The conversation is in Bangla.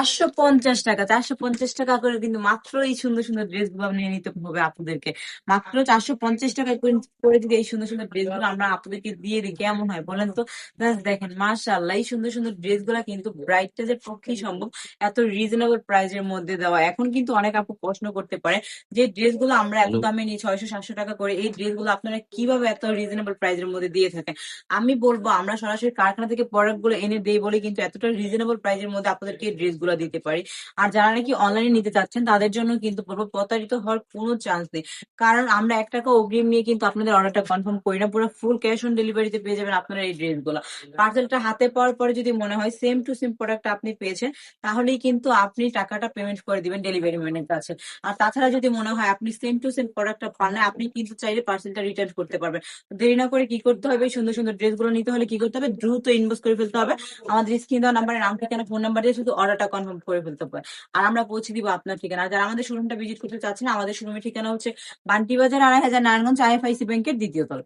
450 টাকা, 450 টাকা করে কিন্তু মাত্র এই সুন্দর সুন্দর ড্রেস গুলো নিয়ে নিতে হবে আপনাদেরকে। মাত্র 450 টাকা করে যদি এই সুন্দর সুন্দর ড্রেস গুলো আমরা আপনাদেরকে দিয়ে দিই কেমন হয় বলেন তো? Just দেখেন মাশাআল্লাহ, এই সুন্দর সুন্দর ড্রেস গুলা কিন্তু ব্রাইটটাজের পক্ষেই সম্ভব এত রিজনেবল প্রাইসের মধ্যে দেওয়া। এখন কিন্তু অনেক আপু প্রশ্ন করতে পারে যে ড্রেস গুলো আমরা এত হ্যালো। দামে নিই, 600-700 টাকা করে, এই ড্রেস গুলো আপনারা কিভাবে এত রিজনেবল প্রাইসের মধ্যে দিয়ে থাকেন? আমি বলবো আমরা সরাসরি কারখানা থেকে প্রোডাক্ট গুলো এনে দেই বলে কিন্তু এতটা রিজনেবল প্রাইসের মধ্যে আপনাদেরকে এই ড্রেস গুলো দিতে পারি। আর যারা নাকি অনলাইনে নিতে চাচ্ছেন তাদের জন্য কিন্তু বলবো প্রতারিত হওয়ার কোনো চান্স নেই। কারণ আমরা 1 টাকা অগ্রিম নিয়ে কিন্তু আপনাদের অর্ডারটা কনফার্ম করি না, পুরো ফুল ক্যাশ অন ডেলিভারিতে পেয়ে যাবেন আপনারা এই ড্রেস গুলো। পার্সেলটা হাতে পাওয়ার পরে যদি মনে হয় সেম টু সেম প্রোডাক্ট আপনি পেয়েছেন, তাহলেই কিন্তু আপনি টাকাটা পেমেন্ট করে দিবেন ডেলিভারি ম্যানের কাছে। আর তাছাড়া যদি মনে হয় আপনি সেম টু সেম প্রোডাক্টটা পান না, আপনি কিন্তু চাইলে পার্সেলটা রিটার্ন করতে পারবেন। দেরি না করে কি করতে হবে, সুন্দর সুন্দর ড্রেস গুলো নিতে হলে কি করতে হবে, দ্রুত ইনবক্স করে ফেলতে হবে আমাদের স্ক্রিন দেওয়া নাম্বারে, নাম ঠিকানা ফোন নাম্বার দিয়ে শুধু অর্ডারটা কনফার্ম করে ফেলতে হবে। আর আমরা পৌঁছে দিব আপনার ঠিকানা। আর যারা আমাদের শোরুমটা ভিজিট করতে চাচ্ছেন, আমাদের শোরুমের ঠিকানা হচ্ছে বান্টি বাজার 2500, নারায়ণগঞ্জ, IFIC ব্যাংকের দ্বিতীয় তলা।